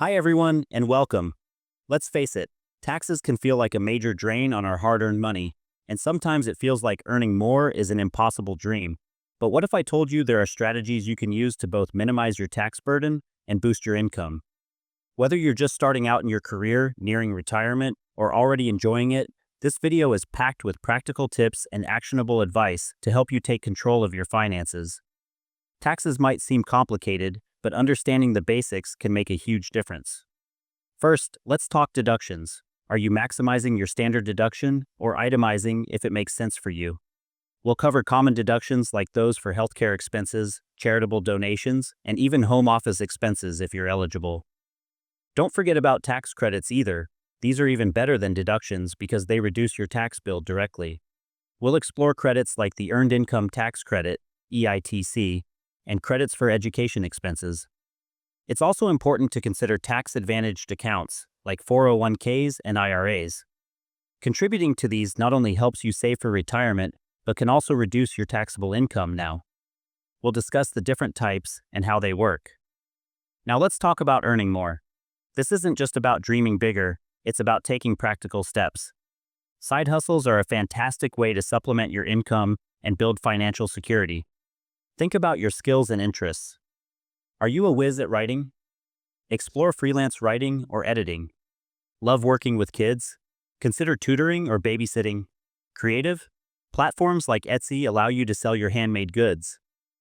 Hi, everyone, and welcome. Let's face it, taxes can feel like a major drain on our hard earned money, and sometimes it feels like earning more is an impossible dream. But what if I told you there are strategies you can use to both minimize your tax burden and boost your income? Whether you're just starting out in your career, nearing retirement, or already enjoying it, this video is packed with practical tips and actionable advice to help you take control of your finances. Taxes might seem complicated, but understanding the basics can make a huge difference. First, let's talk deductions. Are you maximizing your standard deduction or itemizing if it makes sense for you? We'll cover common deductions like those for healthcare expenses, charitable donations, and even home office expenses if you're eligible. Don't forget about tax credits either. These are even better than deductions because they reduce your tax bill directly. We'll explore credits like the Earned Income Tax Credit, EITC, and credits for education expenses. It's also important to consider tax-advantaged accounts like 401ks and IRAs. Contributing to these not only helps you save for retirement, but can also reduce your taxable income now. We'll discuss the different types and how they work. Now let's talk about earning more. This isn't just about dreaming bigger, it's about taking practical steps. Side hustles are a fantastic way to supplement your income and build financial security. Think about your skills and interests. Are you a whiz at writing? Explore freelance writing or editing. Love working with kids? Consider tutoring or babysitting. Creative? Platforms like Etsy allow you to sell your handmade goods.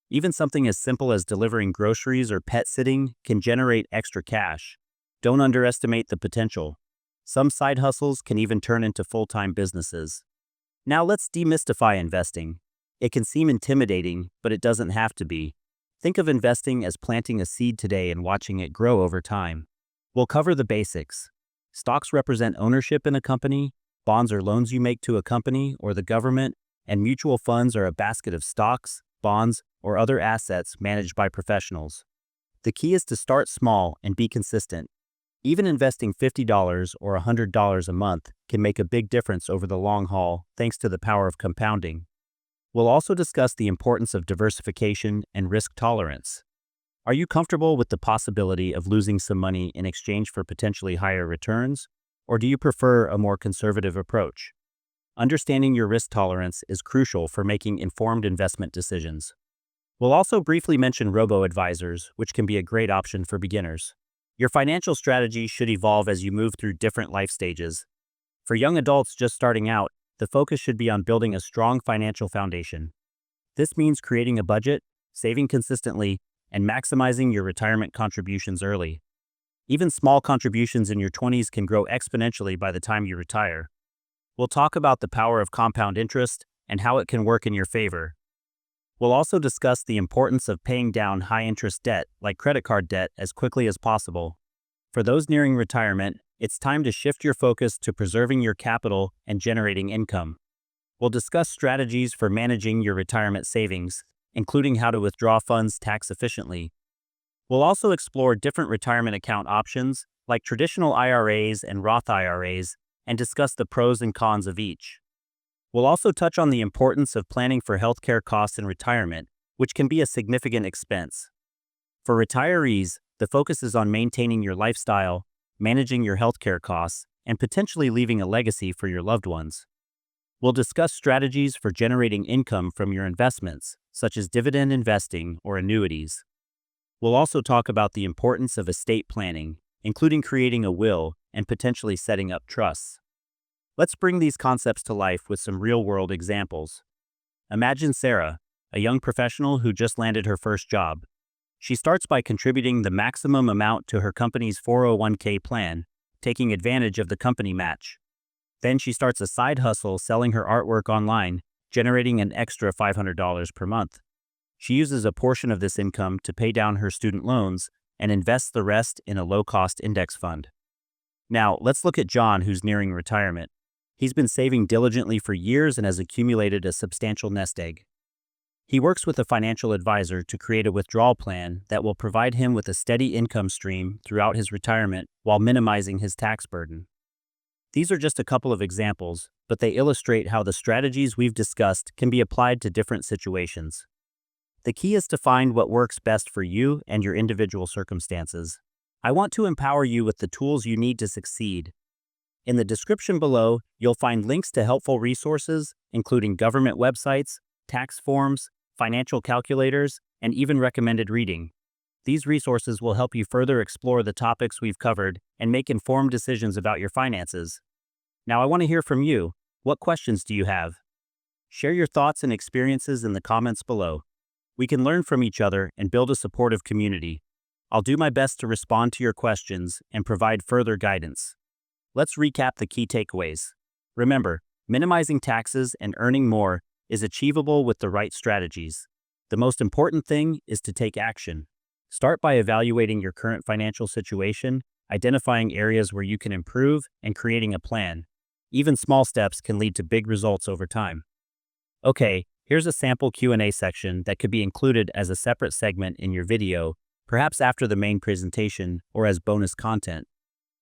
Even something as simple as delivering groceries or pet sitting can generate extra cash. Don't underestimate the potential. Some side hustles can even turn into full-time businesses. Now let's demystify investing. It can seem intimidating, but it doesn't have to be. Think of investing as planting a seed today and watching it grow over time. We'll cover the basics. Stocks represent ownership in a company, bonds are loans you make to a company or the government, and mutual funds are a basket of stocks, bonds, or other assets managed by professionals. The key is to start small and be consistent. Even investing $50 or $100 a month can make a big difference over the long haul thanks to the power of compounding. We'll also discuss the importance of diversification and risk tolerance. Are you comfortable with the possibility of losing some money in exchange for potentially higher returns, or do you prefer a more conservative approach? Understanding your risk tolerance is crucial for making informed investment decisions. We'll also briefly mention robo-advisors, which can be a great option for beginners. Your financial strategy should evolve as you move through different life stages. For young adults just starting out, the focus should be on building a strong financial foundation. This means creating a budget, saving consistently, and maximizing your retirement contributions early. Even small contributions in your 20s can grow exponentially by the time you retire. We'll talk about the power of compound interest and how it can work in your favor. We'll also discuss the importance of paying down high-interest debt, like credit card debt, as quickly as possible. For those nearing retirement, it's time to shift your focus to preserving your capital and generating income. We'll discuss strategies for managing your retirement savings, including how to withdraw funds tax efficiently. We'll also explore different retirement account options, like traditional IRAs and Roth IRAs, and discuss the pros and cons of each. We'll also touch on the importance of planning for healthcare costs in retirement, which can be a significant expense. For retirees, the focus is on maintaining your lifestyle, managing your healthcare costs, and potentially leaving a legacy for your loved ones. We'll discuss strategies for generating income from your investments, such as dividend investing or annuities. We'll also talk about the importance of estate planning, including creating a will and potentially setting up trusts. Let's bring these concepts to life with some real-world examples. Imagine Sarah, a young professional who just landed her first job. She starts by contributing the maximum amount to her company's 401k plan, taking advantage of the company match. Then she starts a side hustle selling her artwork online, generating an extra $500 per month. She uses a portion of this income to pay down her student loans and invests the rest in a low-cost index fund. Now, let's look at John, who's nearing retirement. He's been saving diligently for years and has accumulated a substantial nest egg. He works with a financial advisor to create a withdrawal plan that will provide him with a steady income stream throughout his retirement while minimizing his tax burden. These are just a couple of examples, but they illustrate how the strategies we've discussed can be applied to different situations. The key is to find what works best for you and your individual circumstances. I want to empower you with the tools you need to succeed. In the description below, you'll find links to helpful resources, including government websites, tax forms, financial calculators, and even recommended reading. These resources will help you further explore the topics we've covered and make informed decisions about your finances. Now, I want to hear from you. What questions do you have? Share your thoughts and experiences in the comments below. We can learn from each other and build a supportive community. I'll do my best to respond to your questions and provide further guidance. Let's recap the key takeaways. Remember, minimizing taxes and earning more is achievable with the right strategies. The most important thing is to take action. Start by evaluating your current financial situation, identifying areas where you can improve, and creating a plan. Even small steps can lead to big results over time. Okay, here's a sample Q&A section that could be included as a separate segment in your video, perhaps after the main presentation or as bonus content.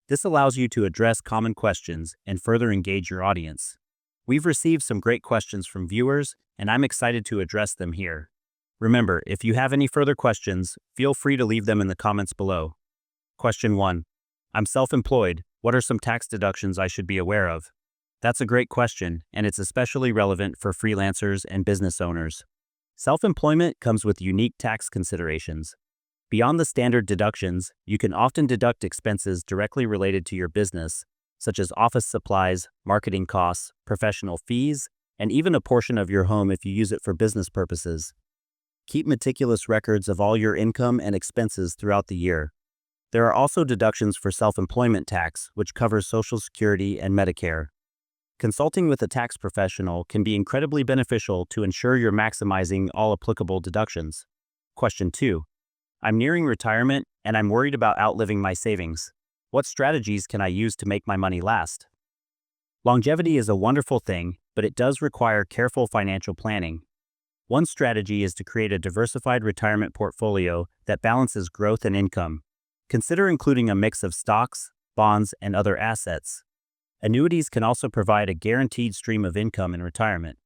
This allows you to address common questions and further engage your audience. We've received some great questions from viewers, and I'm excited to address them here. Remember, if you have any further questions, feel free to leave them in the comments below. Question 1. I'm self-employed. What are some tax deductions I should be aware of? That's a great question, and it's especially relevant for freelancers and business owners. Self-employment comes with unique tax considerations. Beyond the standard deductions, you can often deduct expenses directly related to your business, such as office supplies, marketing costs, professional fees, and even a portion of your home if you use it for business purposes. Keep meticulous records of all your income and expenses throughout the year. There are also deductions for self-employment tax, which covers Social Security and Medicare. Consulting with a tax professional can be incredibly beneficial to ensure you're maximizing all applicable deductions. Question 2. I'm nearing retirement and I'm worried about outliving my savings. What strategies can I use to make my money last? Longevity is a wonderful thing, but it does require careful financial planning. One strategy is to create a diversified retirement portfolio that balances growth and income. Consider including a mix of stocks, bonds, and other assets. Annuities can also provide a guaranteed stream of income in retirement.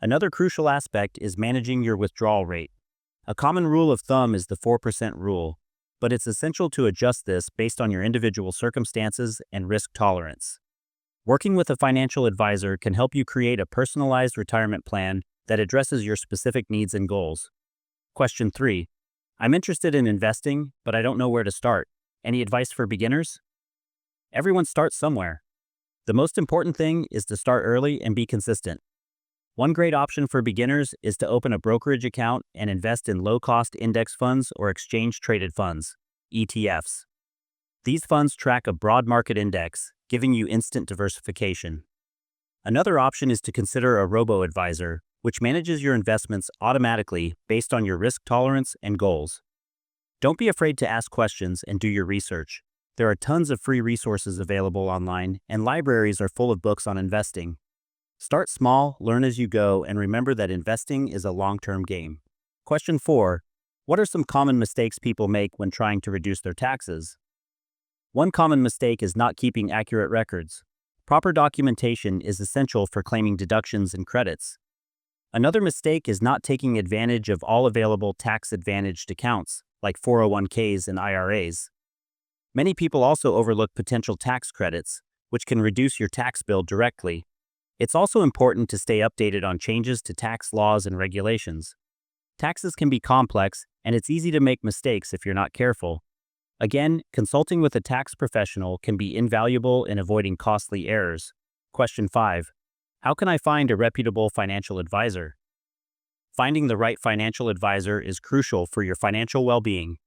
Another crucial aspect is managing your withdrawal rate. A common rule of thumb is the 4% rule, but it's essential to adjust this based on your individual circumstances and risk tolerance. Working with a financial advisor can help you create a personalized retirement plan that addresses your specific needs and goals. Question 3. I'm interested in investing, but I don't know where to start. Any advice for beginners? Everyone starts somewhere. The most important thing is to start early and be consistent. One great option for beginners is to open a brokerage account and invest in low-cost index funds or exchange-traded funds, ETFs. These funds track a broad market index, giving you instant diversification. Another option is to consider a robo-advisor, which manages your investments automatically based on your risk tolerance and goals. Don't be afraid to ask questions and do your research. There are tons of free resources available online, and libraries are full of books on investing. Start small, learn as you go, and remember that investing is a long-term game. Question 4. What are some common mistakes people make when trying to reduce their taxes? One common mistake is not keeping accurate records. Proper documentation is essential for claiming deductions and credits. Another mistake is not taking advantage of all available tax-advantaged accounts, like 401ks and IRAs. Many people also overlook potential tax credits, which can reduce your tax bill directly. It's also important to stay updated on changes to tax laws and regulations. Taxes can be complex, and it's easy to make mistakes if you're not careful. Again, consulting with a tax professional can be invaluable in avoiding costly errors. Question 5. How can I find a reputable financial advisor? Finding the right financial advisor is crucial for your financial well-being.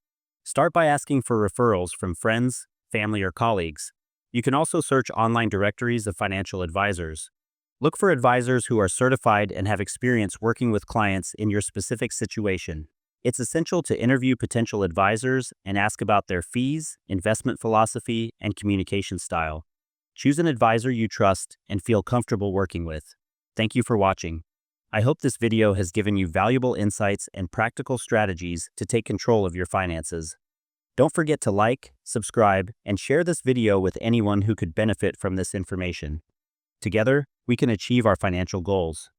Start by asking for referrals from friends, family, or colleagues. You can also search online directories of financial advisors. Look for advisors who are certified and have experience working with clients in your specific situation. It's essential to interview potential advisors and ask about their fees, investment philosophy, and communication style. Choose an advisor you trust and feel comfortable working with. Thank you for watching. I hope this video has given you valuable insights and practical strategies to take control of your finances. Don't forget to like, subscribe, and share this video with anyone who could benefit from this information. Together, we can achieve our financial goals.